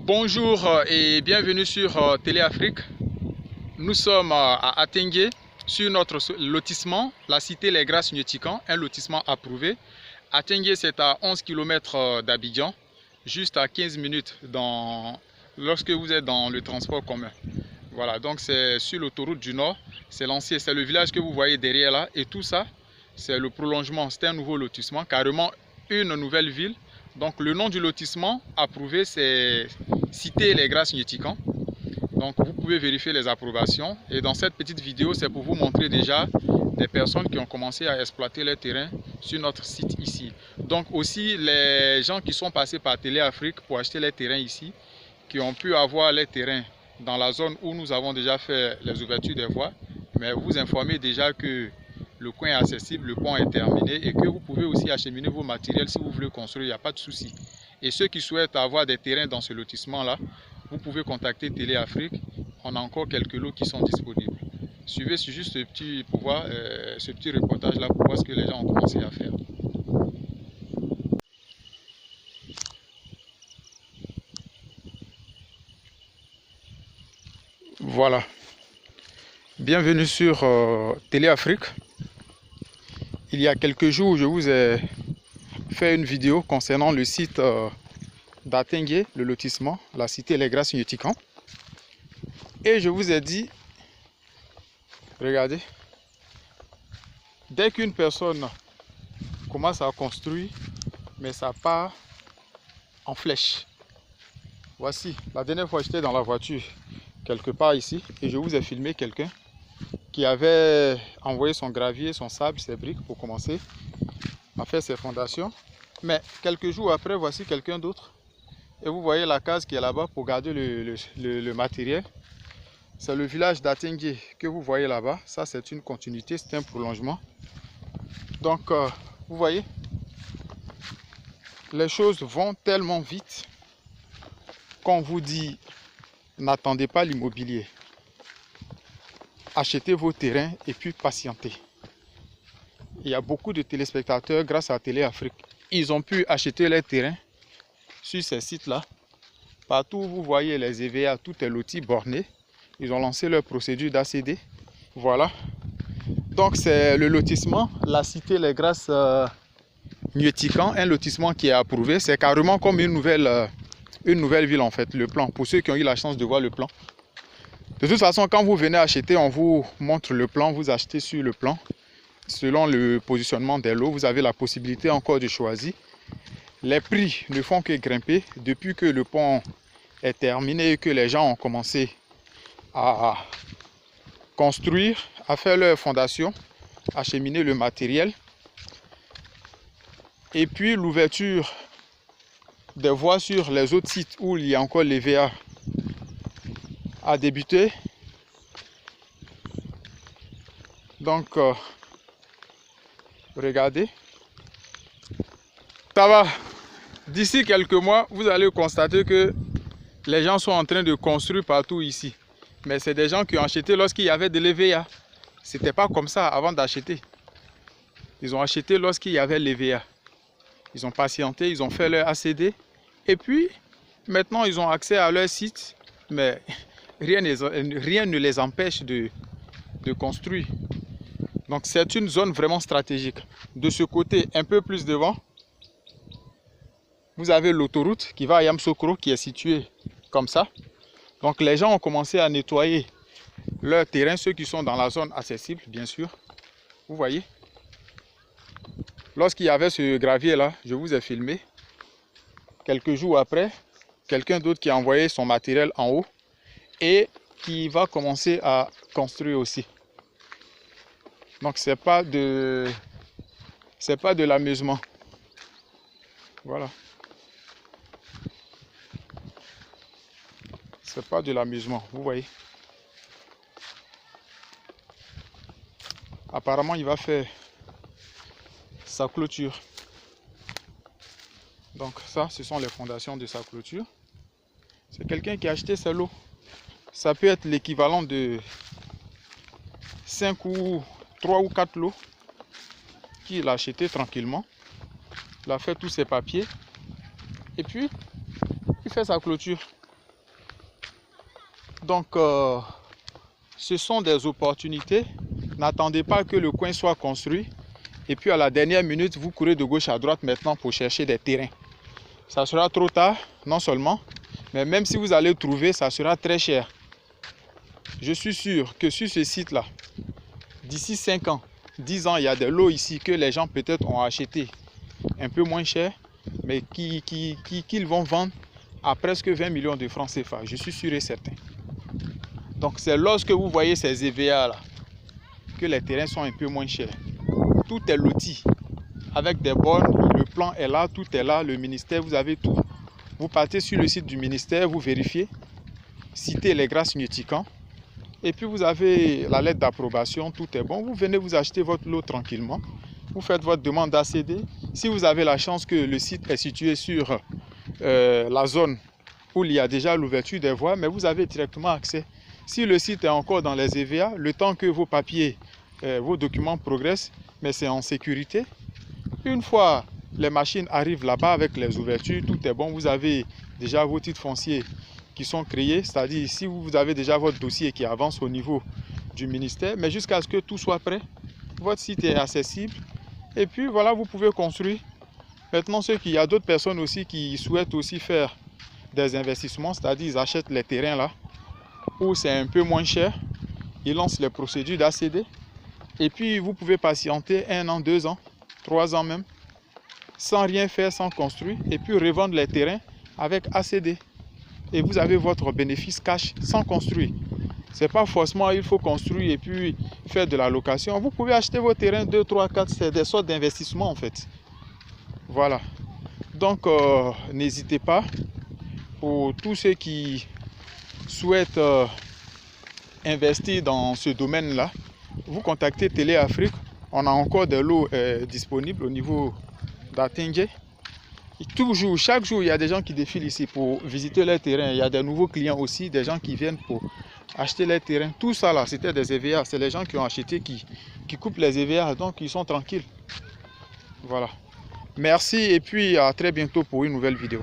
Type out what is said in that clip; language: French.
Bonjour et bienvenue sur Télé Afrique. Nous sommes à Atengue sur notre lotissement, la cité Les Grâces Nyotikan, un lotissement approuvé. Atengue, c'est à 11 km d'Abidjan, juste à 15 minutes lorsque vous êtes dans le transport commun. Voilà, donc c'est sur l'autoroute du Nord, c'est l'ancien, c'est le village que vous voyez derrière là, et tout ça, c'est le prolongement, c'est un nouveau lotissement, carrément une nouvelle ville. Donc le nom du lotissement approuvé, c'est Cité Les Grâces Nyotikan. Donc vous pouvez vérifier les approbations. Et dans cette petite vidéo, c'est pour vous montrer déjà des personnes qui ont commencé à exploiter les terrains sur notre site ici. Donc aussi les gens qui sont passés par Télé Afrique pour acheter les terrains ici, qui ont pu avoir les terrains dans la zone où nous avons déjà fait les ouvertures des voies. Mais vous informez déjà que le coin est accessible, le pont est terminé et que vous pouvez aussi acheminer vos matériels si vous voulez construire, il n'y a pas de souci. Et ceux qui souhaitent avoir des terrains dans ce lotissement-là, vous pouvez contacter Télé Afrique. On a encore quelques lots qui sont disponibles. Suivez juste ce petit, ce petit reportage-là pour voir ce que les gens ont commencé à faire. Voilà. Bienvenue sur Télé Afrique. Il y a quelques jours, je vous ai fait une vidéo concernant le site d'Atengue, le lotissement, la cité Les Grâces Nyotikan. Et je vous ai dit, regardez, dès qu'une personne commence à construire, mais ça part en flèche. Voici, la dernière fois j'étais dans la voiture, quelque part ici, et je vous ai filmé quelqu'un qui avait envoyé son gravier, son sable, ses briques pour commencer à faire ses fondations. Mais quelques jours après, voici quelqu'un d'autre. Et vous voyez la case qui est là-bas pour garder le matériel. C'est le village d'Atengue que vous voyez là-bas. Ça, c'est une continuité, c'est un prolongement. Donc, vous voyez, les choses vont tellement vite qu'on vous dit, n'attendez pas l'immobilier. Achetez vos terrains et puis patientez. Il y a beaucoup de téléspectateurs grâce à Télé Afrique. Ils ont pu acheter les terrains sur ces sites-là. Partout où vous voyez les EVA, tout est loti borné. Ils ont lancé leur procédure d'ACD. Voilà. Donc c'est le lotissement, la cité Les Grâces Nyotikan, un lotissement qui est approuvé. C'est carrément comme une nouvelle ville en fait, le plan. Pour ceux qui ont eu la chance de voir le plan. De toute façon, quand vous venez acheter, on vous montre le plan, vous achetez sur le plan. Selon le positionnement des lots, vous avez la possibilité encore de choisir. Les prix ne font que grimper depuis que le pont est terminé et que les gens ont commencé à construire, à faire leur fondation, acheminer le matériel. Et puis l'ouverture des voies sur les autres sites où il y a encore les VA a débuté. Donc, regardez. Ça va. D'ici quelques mois, vous allez constater que les gens sont en train de construire partout ici. Mais c'est des gens qui ont acheté lorsqu'il y avait de l'EVA. C'était pas comme ça avant d'acheter. Ils ont acheté lorsqu'il y avait l'EVA. Ils ont patienté, ils ont fait leur ACD. Et puis, maintenant, ils ont accès à leur site. Mais rien ne les empêche de construire. Donc, c'est une zone vraiment stratégique. De ce côté, un peu plus devant, vous avez l'autoroute qui va à Yamsokro, qui est située comme ça. Donc, les gens ont commencé à nettoyer leur terrain, ceux qui sont dans la zone accessible, bien sûr. Vous voyez. Lorsqu'il y avait ce gravier-là, je vous ai filmé. Quelques jours après, quelqu'un d'autre qui a envoyé son matériel en haut et qui va commencer à construire aussi. Donc, c'est pas de l'amusement. Voilà. C'est pas de l'amusement, vous voyez. Apparemment, il va faire sa clôture. Donc ça, ce sont les fondations de sa clôture. C'est quelqu'un qui a acheté ses lots. Ça peut être l'équivalent de 5 ou 3 ou 4 lots qu'il a acheté tranquillement. Il a fait tous ses papiers. Et puis, il fait sa clôture. Donc, ce sont des opportunités. N'attendez pas que le coin soit construit. Et puis à la dernière minute, vous courez de gauche à droite maintenant pour chercher des terrains. Ça sera trop tard, non seulement, mais même si vous allez trouver, ça sera très cher. Je suis sûr que sur ce site-là, d'ici 5 ans, 10 ans, il y a des lots ici que les gens peut-être ont acheté un peu moins cher, mais qu'ils vont vendre à presque 20 millions de francs CFA. Je suis sûr et certain. Donc c'est lorsque vous voyez ces EVA là que les terrains sont un peu moins chers. Tout est loti avec des bornes, le plan est là, tout est là, le ministère, vous avez tout. Vous partez sur le site du ministère, vous vérifiez, citez les Grâces Significant, et puis vous avez la lettre d'approbation, tout est bon. Vous venez vous acheter votre lot tranquillement, vous faites votre demande d'ACD. Si vous avez la chance que le site est situé sur la zone où il y a déjà l'ouverture des voies, mais vous avez directement accès. Si le site est encore dans les EVA, le temps que vos papiers, vos documents progressent, mais c'est en sécurité. Une fois les machines arrivent là-bas avec les ouvertures, tout est bon. Vous avez déjà vos titres fonciers qui sont créés, c'est-à-dire si vous avez déjà votre dossier qui avance au niveau du ministère, mais jusqu'à ce que tout soit prêt, votre site est accessible. Et puis voilà, vous pouvez construire. Maintenant, il y a d'autres personnes aussi qui souhaitent aussi faire des investissements, c'est-à-dire ils achètent les terrains là, où c'est un peu moins cher. Ils lancent les procédures d'ACD. Et puis vous pouvez patienter 1 an, 2 ans, 3 ans même, sans rien faire, sans construire, et puis revendre les terrains avec ACD. Et vous avez votre bénéfice cash sans construire. C'est pas forcément il faut construire et puis faire de la location. Vous pouvez acheter vos terrains 2, 3, 4, c'est des sortes d'investissements en fait. Voilà. Donc n'hésitez pas, pour tous ceux qui souhaitent investir dans ce domaine-là, vous contactez Télé Afrique. On a encore des lots disponibles au niveau d'Atengue. Toujours, chaque jour, il y a des gens qui défilent ici pour visiter les terrains. Il y a des nouveaux clients aussi, des gens qui viennent pour acheter les terrains. Tout ça là, c'était des EVA. C'est les gens qui ont acheté qui coupent les EVA, donc ils sont tranquilles. Voilà. Merci et puis à très bientôt pour une nouvelle vidéo.